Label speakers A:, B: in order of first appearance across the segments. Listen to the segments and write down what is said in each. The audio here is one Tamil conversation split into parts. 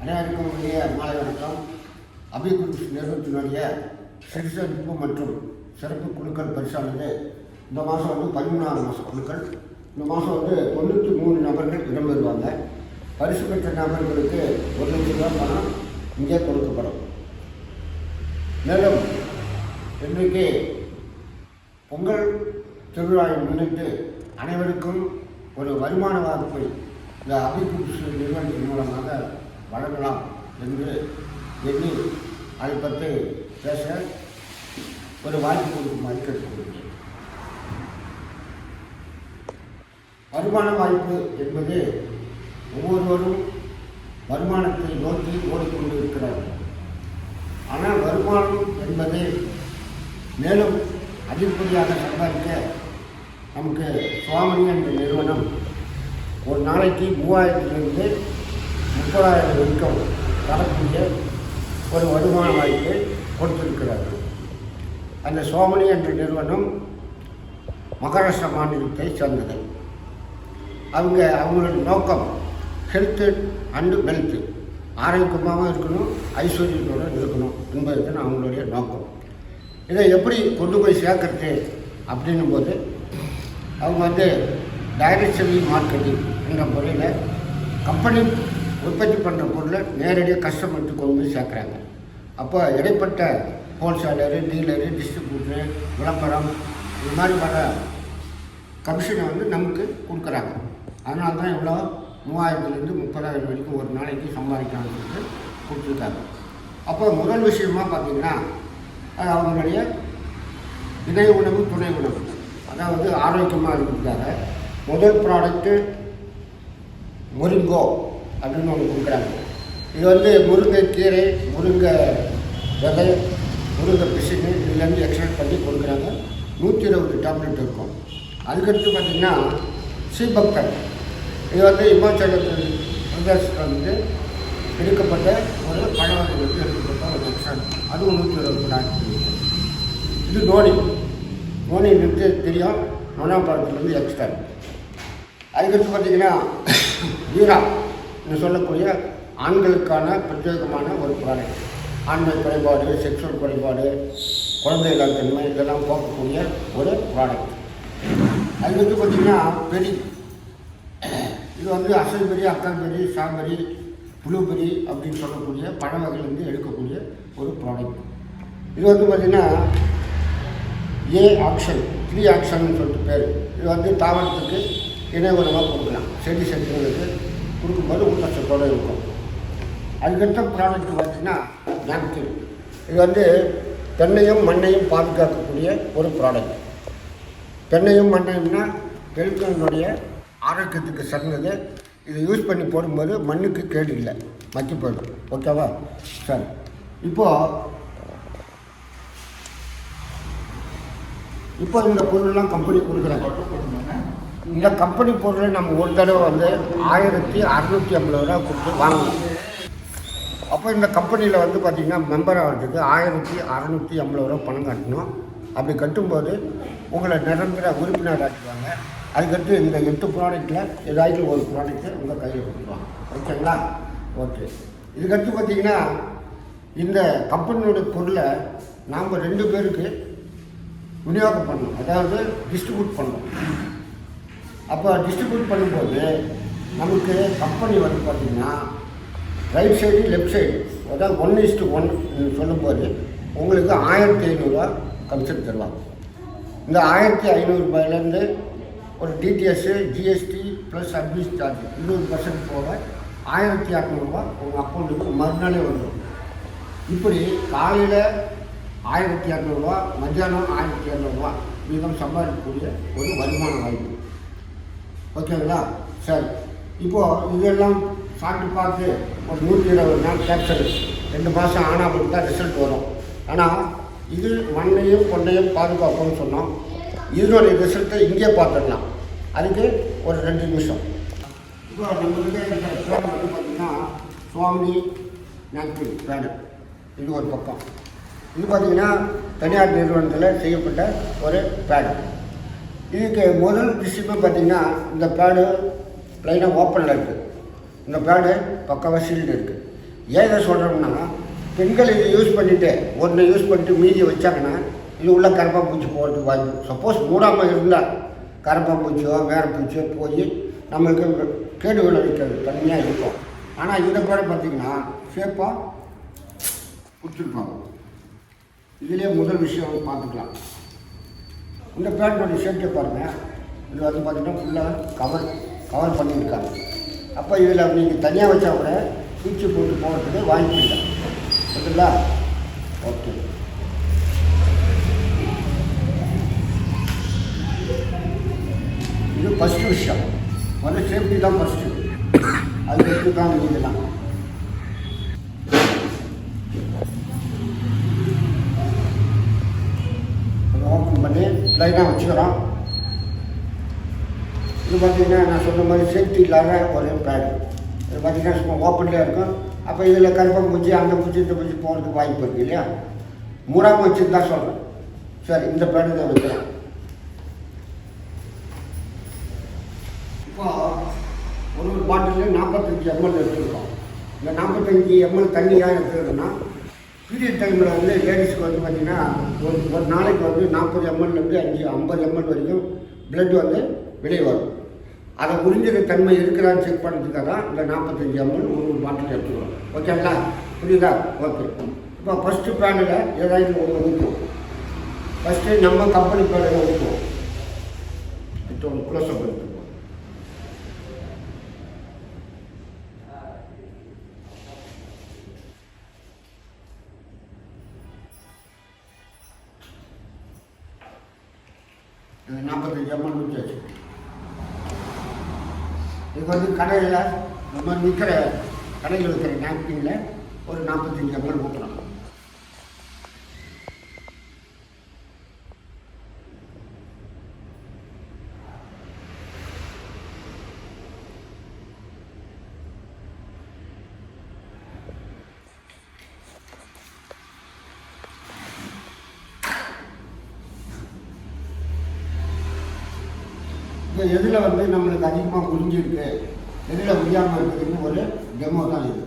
A: அனைவருக்கும் மாலை வணக்கம். அபிகுருஸ் நிறுவனத்தினுடைய சிறுசரிப்பு மற்றும் சிறப்பு குழுக்கள் பரிசானது இந்த மாதம் 13ஆம் மாத குழுக்கள். இந்த மாதம் 93 நபர்கள் இடம்பெறுவாங்க. பரிசு பெற்ற நபர்களுக்கு 1 லட்சம் ரூபாய் பணம் இங்கே கொடுக்கப்படும். மேலும் இன்றைக்கு பொங்கல் திருவிழாவை முன்னிட்டு அனைவருக்கும் ஒரு வருமான வாய்ப்பை இந்த அபிகுருஸ் நிறுவனத்தின் மூலமாக வழங்கலாம் என்று எண்ணி அதை பற்றி பேச ஒரு வாய்ப்பு கொடுக்குமாறு கேட்டுக்கொள்கிறேன். வருமான வாய்ப்பு என்பது ஒவ்வொருவரும் வருமானத்தை நோக்கி ஓடிக்கொண்டு இருக்கிறார்கள். ஆனால் வருமானம் என்பது மேலும் அதிகப்படியாக சம்பாதிக்க நமக்கு சுவாமணி என்ற நிறுவனம் ஒரு நாளைக்கு 3000லிருந்து 30,000 வரைக்கும் தரக்கூடிய ஒரு வருமான வாய்ப்பை கொடுத்திருக்கிறார்கள். அந்த சுவாமணி என்ற நிறுவனம் மகாராஷ்டிரா மாநிலத்தை சேர்ந்தது. அவங்களோட நோக்கம் ஹெல்த்து அண்டு வெல்த்து, ஆரோக்கியமாகவும் இருக்கணும், ஐஸ்வர்யத்தோடு இருக்கணும் என்பது அவங்களுடைய நோக்கம். இதை எப்படி கொண்டு போய் சேர்க்கறது அப்படின்னும் போது அவங்க டைரக்ட் செல்லிங் மார்க்கெட்டிங் என்ற முறையில் கம்பெனி உற்பத்தி பண்ணுற பொருளை நேரடியாக கஸ்டமருக்கு கொண்டு போய் சேர்க்குறாங்க. அப்போ இடைப்பட்ட ஹோல்சேலரு, டீலரு, டிஸ்ட்ரிபியூட்டரு, விளம்பரம் இது மாதிரி வர கமிஷனை நமக்கு கொடுக்குறாங்க. அதனால தான் இவ்வளோ 3000லேருந்து 30,000 வரைக்கும் ஒரு நாளைக்கு சம்பாதிக்கலாம்னு சொல்லிட்டு கொடுத்துருக்காங்க. அப்போ முதல் விஷயமாக பார்த்திங்கன்னா அவங்களுடைய இணை உணவு, துணை உணவு, அதாவது ஆரோக்கியமாக இருக்கிறதுக்காக முதல் ப்ராடக்ட்டு முருங்கோ அப்படின்னு ஒன்று கொடுக்குறாங்க. இது முருங்கைக்கீரை, முருங்கை விதை, முருங்கை பிசினு இதுலேருந்து எக்ஸ்ட்ராக்ட் பண்ணி கொடுக்குறாங்க. 120 டேப்லெட் இருக்கும். அதுக்கடுத்து பார்த்திங்கன்னா சீபக்தர், இது இமாச்சல பிரதேசத்தில் எடுக்கப்பட்ட ஒரு பழவகையிலிருந்து எடுக்கப்பட்ட ஒரு எக்ஸ்ட்ராக்ட், அதுவும் 120 டாக்டர். இது நோனிலிருந்து தெரியும், நொனாப்பழத்துலேருந்து எக்ஸ்ட்ராக்ட். அதுக்கடுத்து பார்த்திங்கன்னா வீரா என்று சொல்லக்கூடிய ஆண்களுக்கான பிரத்யேகமான ஒரு ப்ராடக்ட். ஆண்மை குறைபாடு, செக்ஷுவல் குறைபாடு, குழந்தை இல்லாதன்மை இதெல்லாம் போக்கக்கூடிய ஒரு ப்ராடக்ட். அதுக்கடுத்து பார்த்திங்கன்னா பெரி, இது அசல்பெரி, அக்கல்பெரி, ஸ்ட்ராபெரி, ப்ளூபெரி அப்படின்னு சொல்லக்கூடிய பழ வகையிலேருந்து எடுக்கக்கூடிய ஒரு ப்ராடக்ட். இது பார்த்திங்கன்னா ஏ ஆக்ஷன், 3 ஆக்ஷன் சொல்லிட்டு பேர். இது தாவரத்துக்கு இணை உணவாக கொடுக்கலாம். செடிகளுக்கு கொடுக்கும்போது ஊட்டச்சத்தோடு இருக்கும். அதுக்கடுத்த ப்ராடக்ட் பார்த்திங்கன்னா நாப்கின். இது தென்னையும் மண்ணையும் பாதுகாக்கக்கூடிய ஒரு ப்ராடக்ட். தென்னையும் மண்ணையும்னா பெருக்களினுடைய ஆரோக்கியத்துக்கு சிறந்தது. இதை யூஸ் பண்ணி போடும்போது மண்ணுக்கு கேடு இல்லை, மக்கி போயிடும். ஓகேவா? சரி, இப்போ இந்த பொருளெல்லாம் கம்பெனி கொடுக்குறாங்க. இந்த கம்பெனி பொருளை நம்ம ஒரு தடவை 1650 ரூபா கொடுத்து வாங்கலாம். அப்போ இந்த கம்பெனியில் பார்த்திங்கன்னா மெம்பர் ஆகிறதுக்கு 1650 ரூபா பணம் கட்டணும். அப்படி கட்டும்போது உங்களை நிரந்தர உறுப்பினர் ஆக்கிடுவாங்க. அதுக்கடுத்து இந்த 8 ப்ராடக்டில் ஏதாச்சும் ஒரு ப்ராடக்ட்டு உங்கள் கையில் கொடுத்துருவாங்க. ஓகேங்களா? ஓகே. இதுக்கடுத்து பார்த்திங்கன்னா இந்த கம்பெனியோட பொருளை நாம் 2 பேருக்கு விநியோகம் பண்ணணும், அதாவது டிஸ்ட்ரிபியூட் பண்ணணும். அப்போ டிஸ்ட்ரிபியூட் பண்ணும்போது நமக்கு கம்பெனி பார்த்திங்கன்னா ரைட் சைடு, லெஃப்ட் சைடு, அதாவது 1:1 சொல்லும்போது உங்களுக்கு 1500 ரூபா கமிஷன் தருவாங்க. இந்த 1500 ரூபாயிலேருந்து ஒரு TDS, GST plus service charge 20% போக 1600 ரூபா உங்கள் அக்கௌண்ட்டுக்கு மறுநாளே வந்துடும். இப்படி காலையில் 1200 ரூபா, மத்தியானம் 1200 ரூபா வீதம் சம்பாதிக்கக்கூடிய ஒரு வருமான வாய்ப்பு. ஓகேங்களா? சரி, இப்போது இதெல்லாம் சாப்பிட்டு பார்த்து ஒரு 120 நாள் கேப்சல் 2 மாதம் ஆனால் தான் ரிசல்ட் வரும். ஆனால் இது மண்ணையும் கொண்டையும் பாதுகாப்புன்னு சொன்னோம். இதனுடைய ரிசல்ட்டை இங்கே பார்த்துடலாம். அதுக்கு ஒரு 2 நிமிஷம். இப்போ நம்மளுக்கு பேர் பார்த்திங்கன்னா சுவாமி நாப்கின் பேடு. இது ஒரு பக்கம். இது பார்த்திங்கன்னா தனியார் நிறுவனத்தில் செய்யப்பட்ட ஒரு பேடு. இதுக்கு முதல் விஷயமே பார்த்திங்கன்னா இந்த பேடு லைனாக ஓப்பனில் இருக்குது. இந்த பேடு பக்காவாக சீல்டு இருக்குது. ஏன் சொல்கிறோம்னா, பெண்கள் இதை யூஸ் பண்ணிவிட்டு ஒன்றை யூஸ் பண்ணிட்டு மீதி வச்சாங்கன்னா இது உள்ள கரப்பாம்பூச்சி போகிறதுக்கு வாய்ப்பு. சப்போஸ் மூடாமல் இருந்தால் கரப்பாம்பூச்சியோ வேறு பூச்சியோ போய் நம்மளுக்கு கேடு விளைவிக்கிறது தனியாக இருக்கும். ஆனால் இந்த பேரை பார்த்திங்கன்னா சேஃபாக கொடுத்துருப்பாங்க. இதிலே முதல் விஷயம் பார்த்துக்கலாம். இந்த பேண்ட்டோடைய சேஃப்டியை பாருங்கள். இது வந்து பார்த்திங்கன்னா ஃபுல்லாக கவர் பண்ணியிருக்காங்க. அப்போ இதில் நீங்கள் தனியாக வச்சா கூட பூச்சி போட்டு போகிறதுக்கு வாய்ப்பு இல்லை. ஓகேங்களா? ஓகே. இது ஃபஸ்ட்டு விஷயம். முதல்ல சேஃப்டி தான் ஃபஸ்ட்டு. அது எடுத்து தான் நீங்கலாம் ஓப்பன் பண்ணி லைனாக வச்சுக்கிறோம். இது பார்த்திங்கன்னா நான் சொன்ன மாதிரி சேஃப்டி இல்லாத ஒரு பேடு. இது பார்த்திங்கன்னா சும்மா ஓப்பன்லேயே இருக்கும். அப்போ இதில் கருப்பாம்பூச்சி அந்த பூச்சி இந்த பூச்சி போகிறதுக்கு வாய்ப்பு இருக்குது இல்லையா? மூடாமல் வச்சுன்னு தான் சொல்கிறேன். சரி, இந்த பேடு தான் வைக்கிறோம். இப்போ ஒரு பாட்டிலில் 45 ml எடுத்துருக்கோம். இந்த 45 ml தண்ணியாக எடுத்துக்கிறோன்னா பீரியட் டைமில் வந்து லேடிஸ்க்கு வந்து பார்த்திங்கன்னா ஒரு நாளைக்கு வந்து 40 ml-லேருந்து 50 ml வரைக்கும் பிளட் வந்து வெளியே வரும். அதை உறிஞ்சிற தன்மை இருக்கிறான்னு செக் பண்ணுறதுக்காக தான் இந்த 45 ml ஒரு பாட்டில் எடுத்துக்கிறோம். ஓகேங்களா? புரியுதா? ஓகே. இப்போ ஃபஸ்ட்டு பேனில் ஏதாவது ஒன்று ஊற்றுவோம். ஃபஸ்ட்டு நம்ம கம்பெனி பேனில் ஊற்றுவோம். இப்போ ஒரு க்ளோஸ்அப் எடுத்துக்குவோம். இது 45 ml ஊற்றியாச்சு. இது வந்து கடையில் நம்ம விற்கிற கடையில் விற்கிற நாப்கினில் ஒரு 45 ml ஊற்றுறோம். இப்போ எதில் வந்து நம்மளுக்கு அதிகமாக உறிஞ்சிருக்கு, எதில் உரியாமல் இருக்குதுன்னு ஒரு டெமோ தான் இது.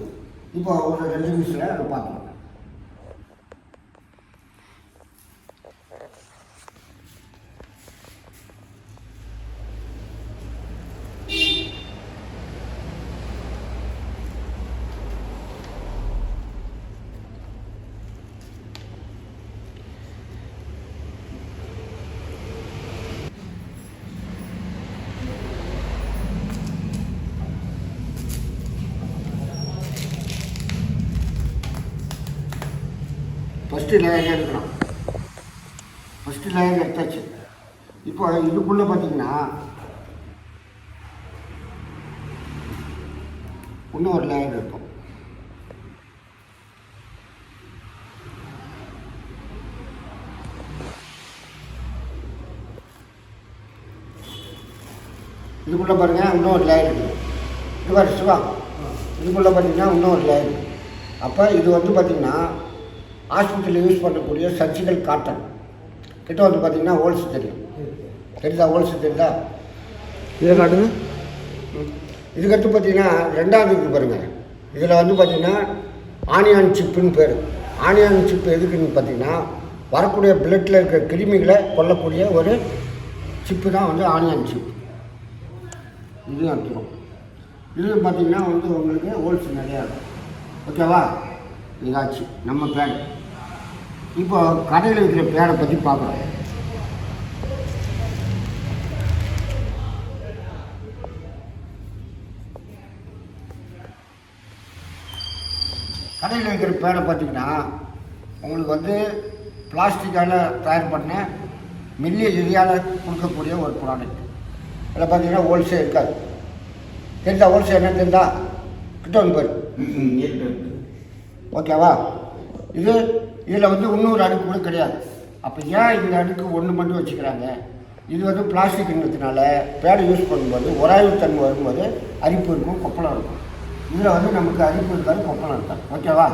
A: இப்போ ஒரு 2 நிமிஷத்தில் அதை பார்க்கலாம். ஃபஸ்ட்டு லேயர் எடுக்கிறோம். ஃபஸ்ட்டு லேயர் எடுத்தாச்சு. இப்போ இதுக்குள்ளே பார்த்தீங்கன்னா இன்னும் ஒரு லேயர் இருக்கும். இதுக்குள்ளே பாருங்கள் இன்னும் ஒரு லேயர் இருக்குது. இது பாரு சிவா, இதுக்குள்ளே பார்த்தீங்கன்னா இன்னும் ஒரு லேயர். அப்போ இது வந்து பார்த்திங்கன்னா ஹாஸ்பிட்டலில் யூஸ் பண்ணக்கூடிய சர்ஜிக்கல் காட்டன் கிட்ட வந்து பார்த்திங்கன்னா ஹோல்ஸ் தெரியும். தெரியுதா? ஹோல்ஸ் தெரியுதா? இதை காட்டுங்க. இதுக்கடுத்து பார்த்திங்கன்னா ரெண்டாவது இருக்குது பாருங்கள். இதில் வந்து பார்த்திங்கன்னா ஆனியான் சிப்புன்னு பேர். ஆனியான் சிப்பு எதுக்குன்னு பார்த்திங்கன்னா வரக்கூடிய பிளட்டில் இருக்கிற கிருமிகளை கொல்லக்கூடிய ஒரு சிப்பு தான் வந்து ஆனியான் சிப்பு. இதுவும் எடுத்துரும். இது பார்த்திங்கன்னா வந்து உங்களுக்கு ஹோல்ஸ் நிறையா இருக்கும். ஓகேவா? இதாச்சு நம்ம பேட். இப்போ கடையில் இருக்கிற பேடை பற்றி பார்க்குறோம். கடையில் இருக்கிற பேடை பார்த்திங்கன்னா உங்களுக்கு வந்து பிளாஸ்டிக்கால் தயார் பண்ண மெல்லிய எரியால் கொடுக்கக்கூடிய ஒரு ப்ராடக்ட். இதில் பார்த்தீங்கன்னா ஹோல்சேல் இருக்காது. தெரிஞ்சா ஹோல்சேல் என்ன தெரிஞ்சா கிட்ட வந்து பாரு. ஓகேவா? இதில் வந்து இன்னொரு அடுக்கு கூட கிடையாது. அப்போ ஏன் இந்த அடுக்கு ஒன்று மட்டும் வச்சுக்கிறாங்க? இது வந்து பிளாஸ்டிக்ங்கிறதுனால பேடை யூஸ் பண்ணும்போது உராய்வுத்தன்மை வரும்போது அரிப்பு இருக்கும், கொப்பளம் இருக்கும். இதில் வந்து நமக்கு அரிப்பு இருக்காது, கொப்பளம் இருக்காது. ஓகேவா?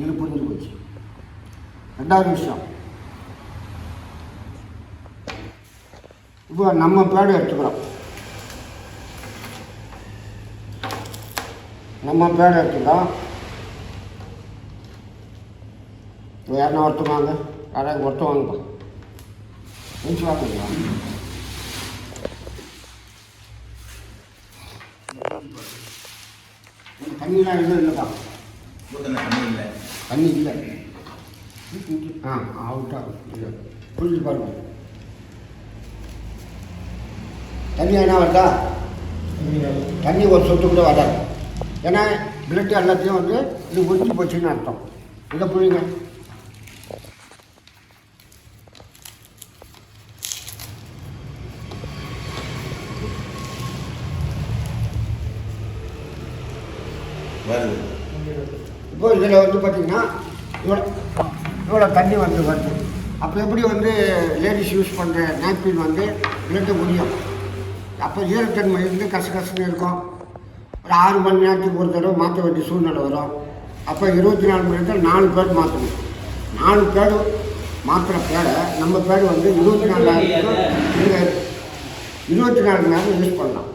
A: இது புரிஞ்சு போச்சு. ரெண்டாவது விஷயம், இப்போ நம்ம பேடை எடுத்துக்கிறோம். நம்ம பேடை எடுத்துக்கிறோம். யாருன்னா ஒருத்தம் வாங்க, யாராவது ஒருத்தம் வாங்கப்பா, முடிச்சு வாங்குங்களா. தண்ணிலாம் எதுவும் இல்லைப்பா, தண்ணி இல்லை. அவுட்டா இல்லை, புரிஞ்சு பாருங்க. தண்ணி என்ன வருதா? தண்ணி ஒரு சொட்டு கூட வராது. ஏன்னா பிளட்டு எல்லாத்தையும் வந்து இது உறிஞ்சி போச்சுன்னு அர்த்தம். இதை புரியுங்க. இப்போ இதில் வந்து பார்த்திங்கன்னா இவ்வளோ தண்ணி வந்து வருது. அப்போ எப்படி வந்து லேடிஸ் யூஸ் பண்ணுற நேப்கின் வந்து பிளட்டு முடியும். அப்போ ஈரத்தன்மை இருந்து கசகசன்னு இருக்கும். ஒரு 6 மணி நேரத்துக்கு ஒரு தடவை மாற்ற வேண்டிய சூழ்நிலை வரும். அப்போ 24 மணி நேரத்தில் 4 பேர் மாற்றணும். 4 பேர் மாத்திர பேரை நம்ம பேர் வந்து 24 நீங்கள் 24 மணி நேரம் யூஸ் பண்ணலாம்.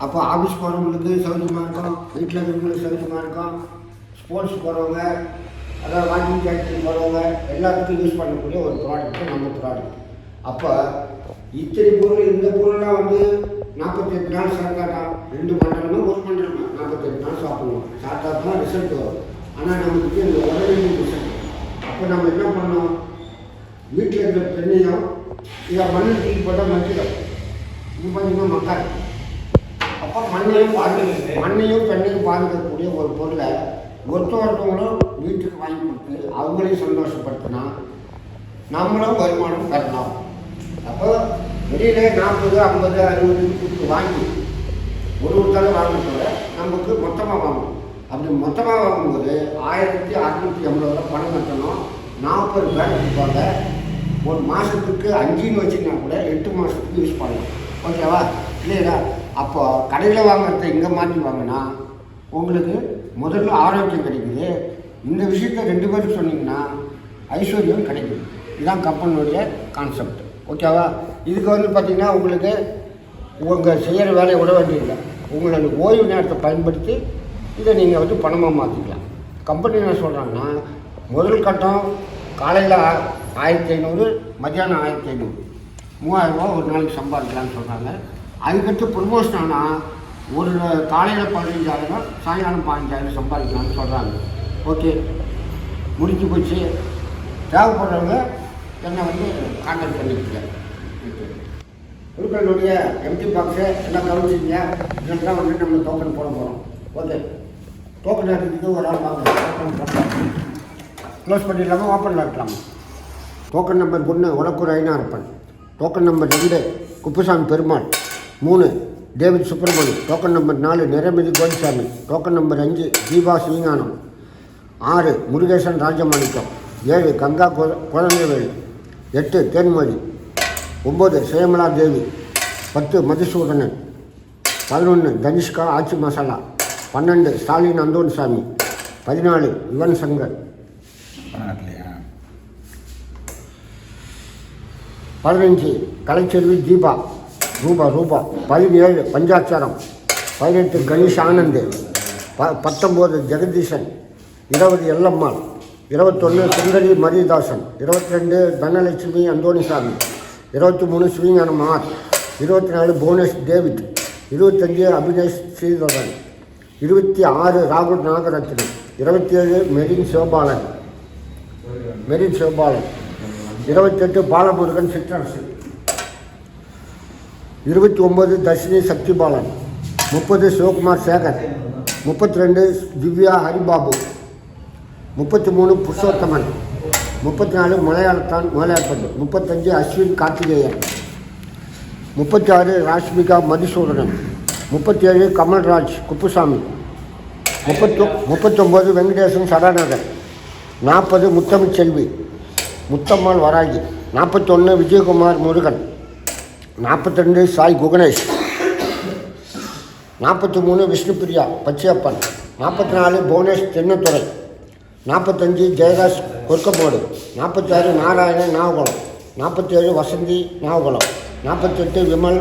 A: அப்போ ஆஃபீஸ் போகிறவங்களுக்கு சௌகரியமாக இருக்கும், வீட்டில் இருக்கிறவங்களுக்கு சௌகரியமாக இருக்கும், ஸ்போர்ட்ஸ் போகிறவங்க, அதாவது வாக்கிங் கேட்டரிங் போகிறவங்க எல்லாத்துக்கும் யூஸ் பண்ணக்கூடிய ஒரு ப்ராடக்ட்டு நம்ம ப்ராடக்ட். அப்போ இத்தனை பொருள், இந்த பொருள்லாம் வந்து 48 நாள் சாப்பிட்டாதான் 2 மணி நேரமோ 1 மணி நேரமோ 48 நாள் சாப்பிடுவோம். சாப்பிட்டா தான் ரிசல்ட் வரும். ஆனால் நமக்கு இந்த உடனே ரிசல்ட். அப்போ நம்ம என்ன பண்ணோம், வீட்டில் இருக்கிற பெண்ணையும் இதை மண்ணு தூக்கி போட்டால் மக்கிடும். இது பார்த்தீங்கன்னா மக்காது. அப்போ மண்ணையும் பெண்ணையும் பாதுகாக்கக்கூடிய ஒரு பொருளை ஒருத்தவங்களும் வீட்டுக்கு வாங்கி கொடுத்து அவங்களையும் சந்தோஷப்படுத்தினா நம்மளும் வருமானம் பெறலாம். அப்போ வெளியிலே 40, 50, 60 கொடுத்து வாங்கி ஒரு தடவை வாங்கினதோட நமக்கு மொத்தமாக வாங்கணும். அப்படி மொத்தமாக வாங்கும்போது 1680 ரூபா பணம் கட்டணும். 40 பேர் கொடுப்பாங்க. ஒரு மாதத்துக்கு 5ன்னு வச்சுன்னா கூட 8 மாதத்துக்கு யூஸ் பண்ணலாம். ஓகேவா? இல்லையா? அப்போ கடையில் வாங்குறத இங்கே மாற்றி வாங்கினா உங்களுக்கு முதல்ல ஆரோக்கியம் கிடைக்குது. இந்த விஷயத்த 2 பேருக்கு சொன்னீங்கன்னா ஐஸ்வர்யம் கிடைக்குது. இதுதான் கம்பெனியுடைய கான்செப்ட். ஓகேவா? இதுக்கு வந்து பார்த்திங்கன்னா உங்களுக்கு உங்கள் செய்கிற வேலையை விட வேண்டியதில்லை. உங்களோட ஓய்வு நேரத்தை பயன்படுத்தி இதை நீங்கள் வந்து பணமாக மாற்றிக்கலாம். கம்பெனி என்ன சொல்கிறாங்கன்னா, முதல் கட்டம் காலையில் 1500, மத்தியானம் 1500, 3000 ரூபா ஒரு நாளைக்கு சம்பாதிக்கலான்னு சொல்கிறாங்க. அதுக்கடுத்து ப்ரொமோஷன் ஆனால் ஒரு காலையில் 15,000, சாயங்காலம் 15,000 சம்பாதிக்கலாம்னு சொல்கிறாங்க. ஓகே, முடிஞ்சு போச்சு. தேவைப்படுறவங்க என்னை வந்து கான்டாக்ட் பண்ணிக்கல. உங்களுடைய எம்டி பாக்ஸை எல்லாம் கவனிச்சிங்க. இதெல்லாம் வந்து நம்ம டோக்கன் போட போகிறோம். ஓகே, டோக்கன் எடுத்துக்கிட்டு ஒரு ஆள் வாங்க. க்ளோஸ் பண்ணிடலாமா, ஓப்பனில் இருக்கலாமா? Token number 1 Ulakkur Ainarappan. Token number 2 Kuppusamy Perumal. 3 David Subramani. Token number 4 Niramithi Kovisamy. Token number 5 Deepa Sivagnanam. 6 Murugesan Rajamanickam. 7 Ganga Kuzhandaivelu. 8 Thenmozhi. 9 Semala Devi. 10 Madhusudhanan. 11 Tanishka Aachi masala. 12 Stalin Anthonysamy. 14 Yuvan Shankar. 15 Kalaiselvi Deepa Roopa. 17 Panchatcharam. 18 Ganesh Anand. 19 Jagadeesan. 20 Ellammal. 21 Sundari Mariadasan. 22 Dhanalakshmi Anthonysamy. 23 ஸ்ரீஞானம் R. 24 Bhuvanesh David. 25 Abinesh Sridharan. 26 ராகுல் நாகரத்னம். 27 மெரின் சிவபாலன். 28 பாலமுருகன் சிற்றரசு. 29 தர்ஷினி சக்திபாலன். 30 சிவகுமார் சேகர். 32 திவ்யா ஹரிபாபு. 33 புருஷோத்தமன். 34 மலையாளத்தான் மலையாளப்பட்டு. 35 அஸ்வின் கார்த்திகேயன். 36 ராஷ்மிகா மதுசூதனன். 37 கமல்ராஜ் குப்புசாமி. 39 வெங்கடேசன் சடாநகர். 40 முத்தமிழ்ச்செல்வி முத்தம்மாள் வராகி. 41 விஜயகுமார் முருகன். 42 சாய் குகணேஷ். 43 விஷ்ணுபிரியா பச்சையப்பன். 44 புவனேஷ் தென்னத்துறை. 45 ஜெயராஜ் கொற்கமோடு. 46 நாராயணன் நாவகுளம். 47 வசந்தி நாவகுளம். 48 விமல்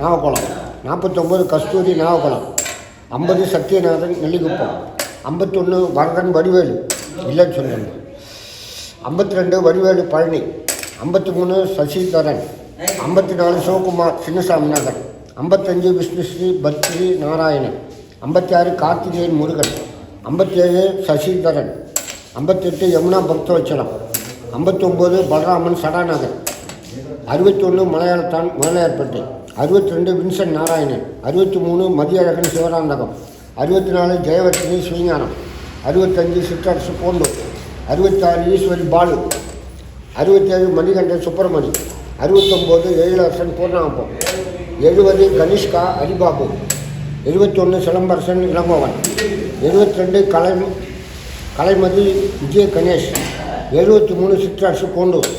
A: நாவகுளம். 49 கஸ்தூரி நாவகுளம். 50 சத்யநாதன் நெல்லிக்குப்பம். 51 வரதன் வடிவேலு இல்லைன்னு சொல்லுங்கள். 52 வடிவேலு பழனி, 53 சசிதரன், 54 சிவகுமார் சின்னசாமி நகர், 55 விஷ்ணுஸ்ரீ பத்ரி நாராயணன், 56 கார்த்திகேயன் முருகன், 57 சசிதரன், 58 யமுனா பக்தவச்சலம், 59 பலராமன் சடாநகர், 61 மலையாளத்தான் முதலியார்பேட்டை, 62 வின்சென்ட் நாராயணன், 63 மதியழகன் சிவராந்தகம், 64 ஜெயவர்த்தினி ஸ்ரீஞானம், 65 சிற்றரசு போண்டூர், 66 ஈஸ்வரி பாலு, 67 மணிகண்டன் சுப்பிரமணி, 69 எழிலரசன் பூர்ணாபம், 70 கனிஷ்கா ஹரிபாபு, 71 சிலம்பரசன் இளங்கோவன், 72 கலைமதி விஜய கணேஷ், 73 சிற்றரசு கோண்டூர்,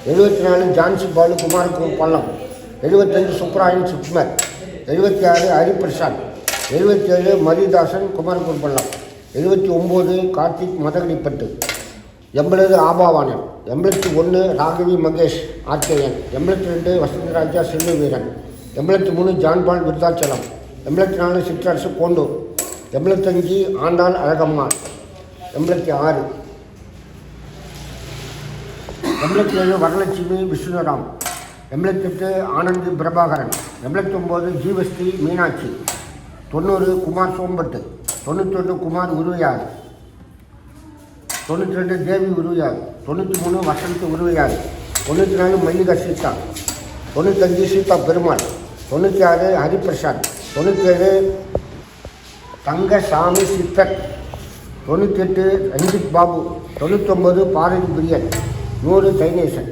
A: 74 ஜான்சி பாலு குமாரகுரு பள்ளம், 75 சுப்ராயன் சுக்மர், 76 ஹரிபிரசாத், 77 மதிதாசன் குமாரகுரு பள்ளம், 79 கார்த்திக் மதகடிப்பட்டு, 80 ஆபாவானன், 81 ராகவி மகேஷ் ஆர்கேயன், 82 வசந்தராஜா செல்வி வீரன், 83 ஜான்பால் விருத்தாச்சலம், 84 சிற்றரசு கோண்டூர், 85 ஆண்டாள் அழகம்மா, 86 87 வரலட்சுமி விஷ்ணுராம், 88 ஆனந்தி பிரபாகரன், 89 ஜீவஸ்ரீ மீனாட்சி, 90 குமார் சோம்பட்டு, 91 குமார் உருவையார், 92 தேவி உருவையார், 93 வசந்த் உருவையார், 94 மல்லிகா சீதா, 95 சீதா பெருமாள், 96 ஹரிபிரசாத், 97 தங்கசாமி சித்தர், 98 ரஞ்சித் பாபு, 99 பாரதி பிரியன், 100 சைனேசன்.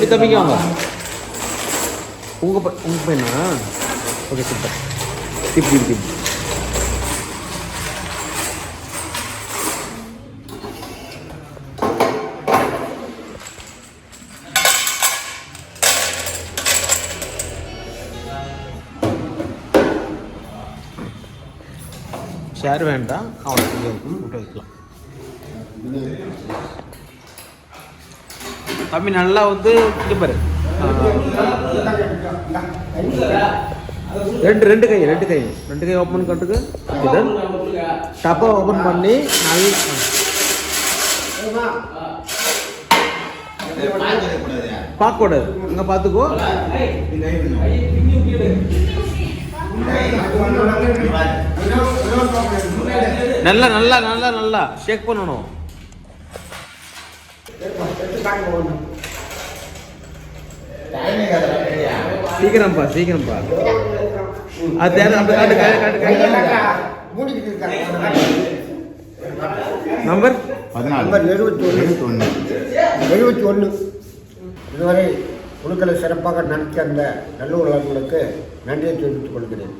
B: தம்பிங்க வாங்க. உங்கள் பையனா? Okay super. இப்படி ஷேர் வேண்டாம், அவனுக்கு விட்டு வைக்கலாம். தம்பி நல்லா வந்து இங்கே பாரு, ரெண்டு கை ஓப்பன் கட்டுக்கு டப்பா ஓப்பன் பண்ணி பார்க்கக்கூடாது, அங்கே பார்த்துக்கோ. நல்லா நல்லா நல்லா நல்லா ஷேக் பண்ணணும். சீக்கிரம்ப்பா அது நம்பர்
A: 71. இதுவரை குழுக்களை சிறப்பாக நடத்தி அந்த நல்லூர்களுக்கு நன்றியை தெரிவித்துக் கொள்கிறேன்.